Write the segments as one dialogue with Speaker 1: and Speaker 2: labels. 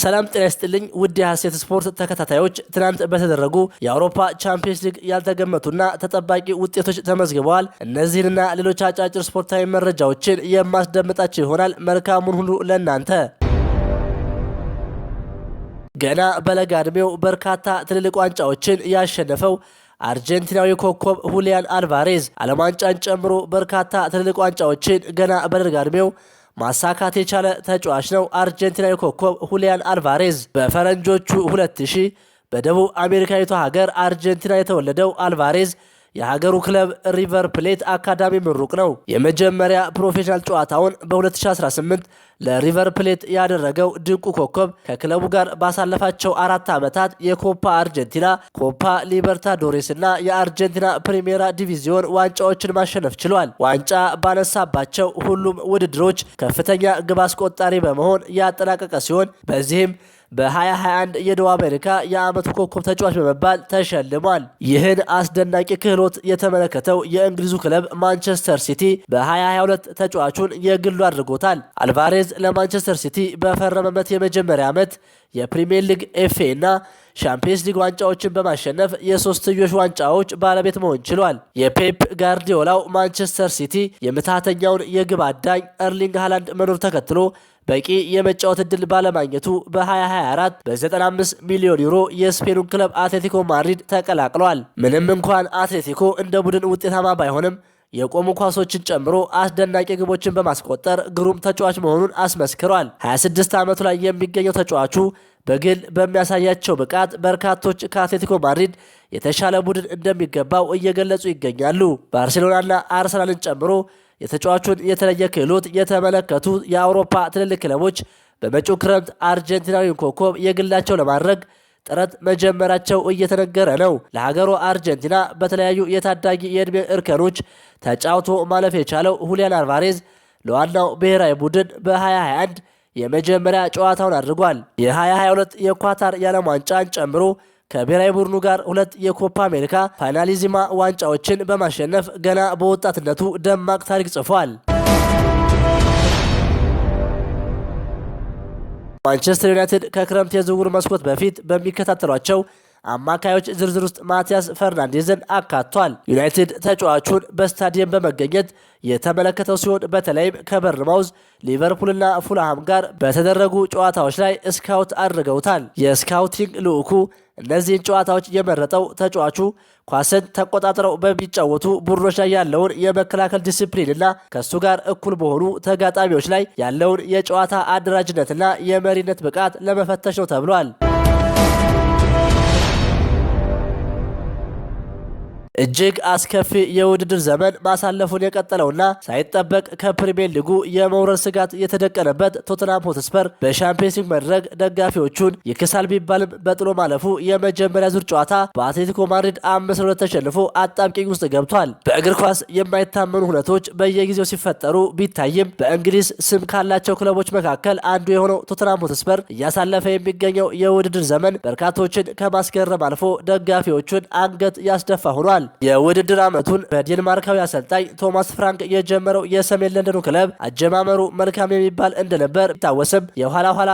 Speaker 1: ሰላም ጤና ይስጥልኝ ውድ የሐሴት ስፖርት ተከታታዮች፣ ትናንት በተደረጉ የአውሮፓ ቻምፒየንስ ሊግ ያልተገመቱና ተጠባቂ ውጤቶች ተመዝግበዋል። እነዚህንና ሌሎች አጫጭር ስፖርታዊ መረጃዎችን የማስደምጣችሁ ይሆናል። መልካሙን ሁሉ ለእናንተ። ገና በለጋ ዕድሜው በርካታ ትልልቅ ዋንጫዎችን ያሸነፈው አርጀንቲናዊ ኮከብ ሁሊያን አልቫሬዝ ዓለም ዋንጫን ጨምሮ በርካታ ትልልቅ ዋንጫዎችን ገና በለጋ ዕድሜው ማሳካት የቻለ ተጫዋች ነው። አርጀንቲናዊ ኮከብ ሁሊያን አልቫሬዝ በፈረንጆቹ 2000 በደቡብ አሜሪካዊቷ ሀገር አርጀንቲና የተወለደው አልቫሬዝ የሀገሩ ክለብ ሪቨር ፕሌት አካዳሚ ምሩቅ ነው። የመጀመሪያ ፕሮፌሽናል ጨዋታውን በ2018 ለሪቨር ፕሌት ያደረገው ድንቁ ኮከብ ከክለቡ ጋር ባሳለፋቸው 4 ዓመታት የኮፓ አርጀንቲና፣ ኮፓ ሊበርታዶሬስ እና የአርጀንቲና ፕሪሜራ ዲቪዚዮን ዋንጫዎችን ማሸነፍ ችሏል። ዋንጫ ባነሳባቸው ሁሉም ውድድሮች ከፍተኛ ግብ አስቆጣሪ በመሆን ያጠናቀቀ ሲሆን በዚህም በ2021 የደቡብ አሜሪካ የዓመቱ ኮከብ ተጫዋች በመባል ተሸልሟል። ይህን አስደናቂ ክህሎት የተመለከተው የእንግሊዙ ክለብ ማንቸስተር ሲቲ በ2022 ተጫዋቹን የግሉ አድርጎታል። አልቫሬዝ ለማንቸስተር ሲቲ በፈረመበት የመጀመሪያ ዓመት የፕሪሚየር ሊግ፣ ኤፍኤ እና ሻምፒየንስ ሊግ ዋንጫዎችን በማሸነፍ የሶስትዮሽ ዋንጫዎች ባለቤት መሆን ችሏል። የፔፕ ጋርዲዮላው ማንቸስተር ሲቲ የምትሃተኛውን የግብ አዳኝ ኤርሊንግ ሃላንድ መኖር ተከትሎ በቂ የመጫወት ዕድል ባለማግኘቱ በ2024 በ95 ሚሊዮን ዩሮ የስፔኑን ክለብ አትሌቲኮ ማድሪድ ተቀላቅሏል። ምንም እንኳን አትሌቲኮ እንደ ቡድን ውጤታማ ባይሆንም የቆሙ ኳሶችን ጨምሮ አስደናቂ ግቦችን በማስቆጠር ግሩም ተጫዋች መሆኑን አስመስክሯል። 26 ዓመቱ ላይ የሚገኘው ተጫዋቹ በግል በሚያሳያቸው ብቃት በርካቶች ከአትሌቲኮ ማድሪድ የተሻለ ቡድን እንደሚገባው እየገለጹ ይገኛሉ። ባርሴሎናና አርሰናልን ጨምሮ የተጫዋቹን የተለየ ክህሎት የተመለከቱ የአውሮፓ ትልልቅ ክለቦች በመጪው ክረምት አርጀንቲናዊውን ኮከብ የግላቸው ለማድረግ ጥረት መጀመራቸው እየተነገረ ነው። ለሀገሩ አርጀንቲና በተለያዩ የታዳጊ የዕድሜ እርከኖች ተጫውቶ ማለፍ የቻለው ሁሊያን አልቫሬዝ ለዋናው ብሔራዊ ቡድን በ2021 የመጀመሪያ ጨዋታውን አድርጓል። የ2022 የኳታር የዓለም ዋንጫን ጨምሮ ከብሔራዊ ቡድኑ ጋር 2 የኮፓ አሜሪካ ፋይናሊዚማ ዋንጫዎችን በማሸነፍ ገና በወጣትነቱ ደማቅ ታሪክ ጽፏል። ማንቸስተር ዩናይትድ ከክረምት የዝውውር መስኮት በፊት በሚከታተሏቸው አማካዮች ዝርዝር ውስጥ ማቲያስ ፈርናንዴዝን አካቷል። ዩናይትድ ተጫዋቹን በስታዲየም በመገኘት የተመለከተው ሲሆን በተለይም ከበርንማውዝ፣ ሊቨርፑልና ፉልሃም ጋር በተደረጉ ጨዋታዎች ላይ ስካውት አድርገውታል። የስካውቲንግ ልዑኩ እነዚህን ጨዋታዎች የመረጠው ተጫዋቹ ኳስን ተቆጣጥረው በሚጫወቱ ቡድኖች ላይ ያለውን የመከላከል ዲሲፕሊንና ከሱ ጋር እኩል በሆኑ ተጋጣሚዎች ላይ ያለውን የጨዋታ አደራጅነትና የመሪነት ብቃት ለመፈተሽ ነው ተብሏል። እጅግ አስከፊ የውድድር ዘመን ማሳለፉን የቀጠለውና ሳይጠበቅ ከፕሪሚየር ሊጉ የመውረድ ስጋት የተደቀነበት ቶተንሃም ሆትስፐር በሻምፒየንስ ሊግ መድረክ ደጋፊዎቹን ይክሳል ቢባልም በጥሎ ማለፉ የመጀመሪያ ዙር ጨዋታ በአትሌቲኮ ማድሪድ 5-2 ተሸንፎ አጣብቂኝ ውስጥ ገብቷል። በእግር ኳስ የማይታመኑ ሁነቶች በየጊዜው ሲፈጠሩ ቢታይም በእንግሊዝ ስም ካላቸው ክለቦች መካከል አንዱ የሆነው ቶተንሃም ሆትስፐር እያሳለፈ የሚገኘው የውድድር ዘመን በርካቶችን ከማስገረም አልፎ ደጋፊዎቹን አንገት ያስደፋ ሆኗል። የውድድር ዓመቱን በዴንማርካዊ አሰልጣኝ ቶማስ ፍራንክ የጀመረው የሰሜን ለንደኑ ክለብ አጀማመሩ መልካም የሚባል እንደነበር ቢታወስም የኋላ ኋላ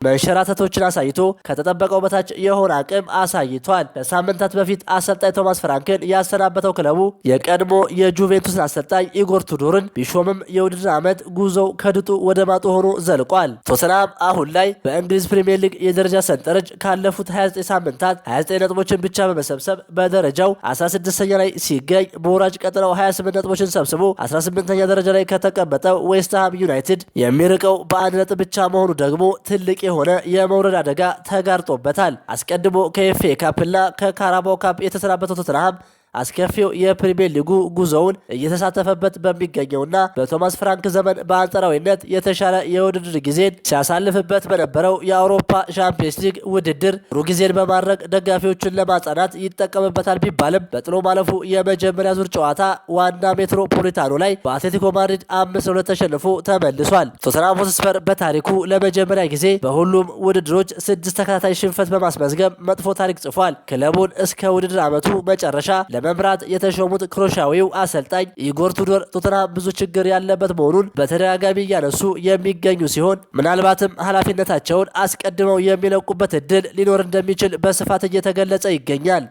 Speaker 1: መንሸራተቶችን አሳይቶ ከተጠበቀው በታች የሆነ አቅም አሳይቷል። ከሳምንታት በፊት አሰልጣኝ ቶማስ ፍራንክን ያሰናበተው ክለቡ የቀድሞ የጁቬንቱስን አሰልጣኝ ኢጎር ቱዶርን ቢሾምም የውድድር ዓመት ጉዞው ከድጡ ወደ ማጡ ሆኖ ዘልቋል። ቶተንሃም አሁን ላይ በእንግሊዝ ፕሪሚየር ሊግ የደረጃ ሰንጠረዥ ካለፉት 29 ሳምንታት 29 ነጥቦችን ብቻ በመሰብሰብ በደረጃው 16ኛ ላይ ሲገኝ በወራጅ ቀጠናው 28 ነጥቦችን ሰብስቦ 18ኛ ደረጃ ላይ ከተቀመጠው ዌስትሃም ዩናይትድ የሚርቀው በ1 ነጥብ ብቻ መሆኑ ደግሞ ትልቅ የሆነ የመውረድ አደጋ ተጋርጦበታል። አስቀድሞ ከኤፍኤ ካፕና ከካራባኦ ካፕ የተሰናበተው ቶተንሃም አስከፊው የፕሪሚየር ሊጉ ጉዞውን እየተሳተፈበት በሚገኘውና በቶማስ ፍራንክ ዘመን በአንጻራዊነት የተሻለ የውድድር ጊዜን ሲያሳልፍበት በነበረው የአውሮፓ ሻምፒየንስ ሊግ ውድድር ጥሩ ጊዜን በማድረግ ደጋፊዎችን ለማጽናናት ይጠቀምበታል ቢባልም በጥሎ ማለፉ የመጀመሪያ ዙር ጨዋታ ዋና ሜትሮፖሊታኖ ላይ በአትሌቲኮ ማድሪድ 5-2 ተሸንፎ ተመልሷል። ቶተንሃም ሆትስፐር በታሪኩ ለመጀመሪያ ጊዜ በሁሉም ውድድሮች 6 ተከታታይ ሽንፈት በማስመዝገብ መጥፎ ታሪክ ጽፏል። ክለቡን እስከ ውድድር ዓመቱ መጨረሻ ለመምራት የተሾሙት ክሮሻዊው አሰልጣኝ ኢጎር ቱዶር ቶተንሃም ብዙ ችግር ያለበት መሆኑን በተደጋጋሚ እያነሱ የሚገኙ ሲሆን ምናልባትም ኃላፊነታቸውን አስቀድመው የሚለቁበት እድል ሊኖር እንደሚችል በስፋት እየተገለጸ ይገኛል።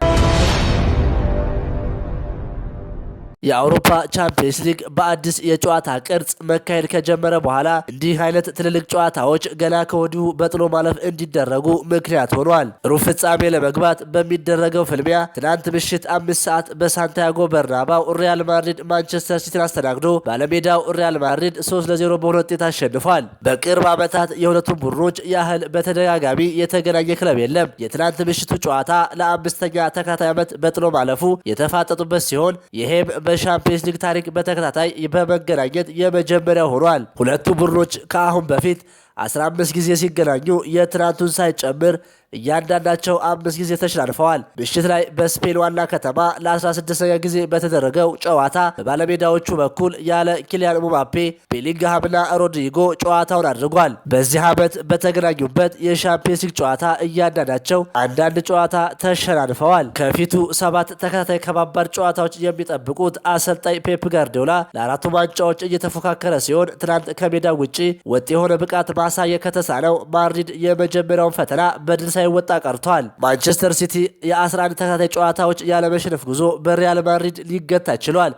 Speaker 1: የአውሮፓ ቻምፒየንስ ሊግ በአዲስ የጨዋታ ቅርጽ መካሄድ ከጀመረ በኋላ እንዲህ አይነት ትልልቅ ጨዋታዎች ገና ከወዲሁ በጥሎ ማለፍ እንዲደረጉ ምክንያት ሆኗል። ሩብ ፍጻሜ ለመግባት በሚደረገው ፍልሚያ ትናንት ምሽት 5 ሰዓት በሳንቲያጎ በርናባው ሪያል ማድሪድ ማንቸስተር ሲቲን አስተናግዶ ባለሜዳው ሪያል ማድሪድ 3-0 በሆነ ውጤት አሸንፏል። በቅርብ ዓመታት የሁለቱም ቡድኖች ያህል በተደጋጋሚ የተገናኘ ክለብ የለም። የትናንት ምሽቱ ጨዋታ ለ5ኛ ተከታታይ ዓመት በጥሎ ማለፉ የተፋጠጡበት ሲሆን ይሄም በሻምፒየንስ ሊግ ታሪክ በተከታታይ በመገናኘት የመጀመሪያው ሆኗል። ሁለቱ ቡድኖች ከአሁን በፊት 15 ጊዜ ሲገናኙ የትናንቱን ሳይጨምር እያንዳንዳቸው 5 ጊዜ ተሸናንፈዋል። ምሽት ላይ በስፔን ዋና ከተማ ለ16ኛ ጊዜ በተደረገው ጨዋታ በባለሜዳዎቹ በኩል ያለ ኪሊያን ሙባፔ፣ ቤሊንግሃምና ሮድሪጎ ጨዋታውን አድርጓል። በዚህ ዓመት በተገናኙበት የሻምፒየንስ ሊግ ጨዋታ እያንዳንዳቸው አንዳንድ ጨዋታ ተሸናንፈዋል። ከፊቱ 7 ተከታታይ ከባባድ ጨዋታዎች የሚጠብቁት አሰልጣኝ ፔፕ ጋርዲዮላ ለ4ቱ ዋንጫዎች እየተፎካከረ ሲሆን ትናንት ከሜዳው ውጪ ወጥ የሆነ ብቃት ማሳየት ከተሳነው ማድሪድ የመጀመሪያውን ፈተና በድል ሳይወጣ ቀርቷል። ማንቸስተር ሲቲ የ11 ተከታታይ ጨዋታዎች ያለመሸነፍ ጉዞ በሪያል ማድሪድ ሊገታ ችሏል።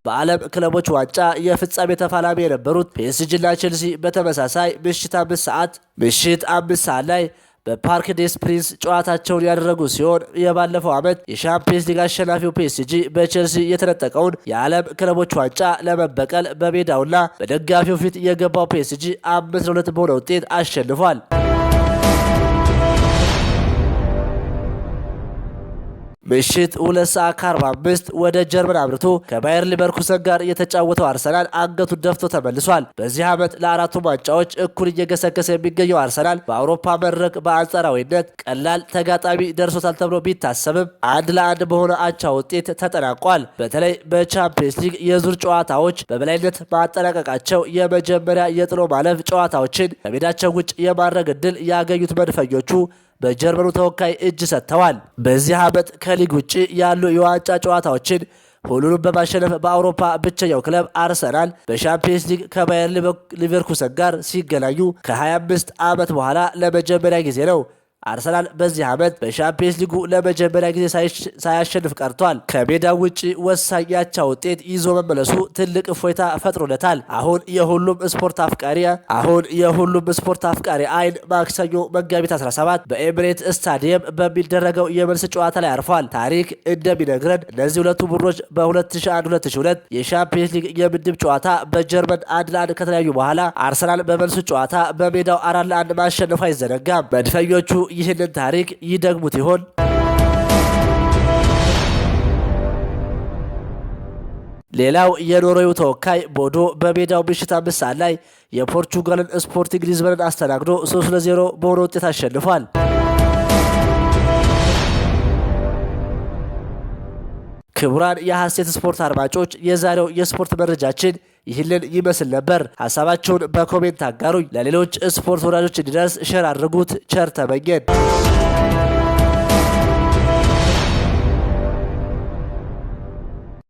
Speaker 1: በዓለም ክለቦች ዋንጫ የፍጻሜ ተፋላሚ የነበሩት ፒኤስጂና ቼልሲ በተመሳሳይ ምሽት 5 ሰዓት ላይ በፓርክ ዴስ ፕሪንስ ጨዋታቸውን ያደረጉ ሲሆን የባለፈው ዓመት የሻምፒየንስ ሊግ አሸናፊው ፒኤስጂ በቼልሲ የተነጠቀውን የዓለም ክለቦች ዋንጫ ለመበቀል በሜዳውና በደጋፊው ፊት የገባው ፒኤስጂ 5-2 በሆነ ውጤት አሸንፏል። ምሽት 2:45 ወደ ጀርመን አምርቶ ከባየር ሊቨርኩሰን ጋር የተጫወተው አርሰናል አንገቱን ደፍቶ ተመልሷል። በዚህ ዓመት ለ4ቱም ዋንጫዎች እኩል እየገሰገሰ የሚገኘው አርሰናል በአውሮፓ መድረክ በአንጻራዊነት ቀላል ተጋጣሚ ደርሶታል ተብሎ ቢታሰብም 1-1 በሆነ አቻ ውጤት ተጠናቋል። በተለይ በቻምፒየንስ ሊግ የዙር ጨዋታዎች በበላይነት ማጠናቀቃቸው የመጀመሪያ የጥሎ ማለፍ ጨዋታዎችን ከሜዳቸው ውጭ የማድረግ ዕድል ያገኙት መድፈኞቹ በጀርመኑ ተወካይ እጅ ሰጥተዋል። በዚህ ዓመት ከሊግ ውጭ ያሉ የዋንጫ ጨዋታዎችን ሁሉንም በማሸነፍ በአውሮፓ ብቸኛው ክለብ አርሰናል በሻምፒየንስ ሊግ ከባየር ሊቨርኩሰን ጋር ሲገናኙ ከ25 ዓመት በኋላ ለመጀመሪያ ጊዜ ነው። አርሰናል በዚህ ዓመት በሻምፒየንስ ሊጉ ለመጀመሪያ ጊዜ ሳያሸንፍ ቀርቷል። ከሜዳው ውጪ ወሳኝ ያቻ ውጤት ይዞ መመለሱ ትልቅ እፎይታ ፈጥሮለታል። አሁን የሁሉም ስፖርት አፍቃሪ አይን ማክሰኞ መጋቢት 17 በኤምሬት ስታዲየም በሚደረገው የመልስ ጨዋታ ላይ አርፏል። ታሪክ እንደሚነግረን እነዚህ ሁለቱ ቡድኖች በ2001-2002 የሻምፒየንስ ሊግ የምድብ ጨዋታ በጀርመን 1-1 ከተለያዩ በኋላ አርሰናል በመልሱ ጨዋታ በሜዳው 4-1 ማሸነፉ አይዘነጋም። መድፈኞቹ ይህንን ታሪክ ይደግሙት ይሆን? ሌላው የኖርዌዩ ተወካይ ቦዶ በሜዳው ምሽት 5 ሰዓት ላይ የፖርቹጋልን ስፖርቲንግ ሊዝበንን አስተናግዶ 3-0 በሆነ ውጤት አሸንፏል። ክቡራን የሐሴት ስፖርት አድማጮች የዛሬው የስፖርት መረጃችን ይህንን ይመስል ነበር። ሐሳባችሁን በኮሜንት አጋሩኝ። ለሌሎች ስፖርት ወዳጆች እንዲደርስ ሼር አድርጉት። ቸር ተመኘን።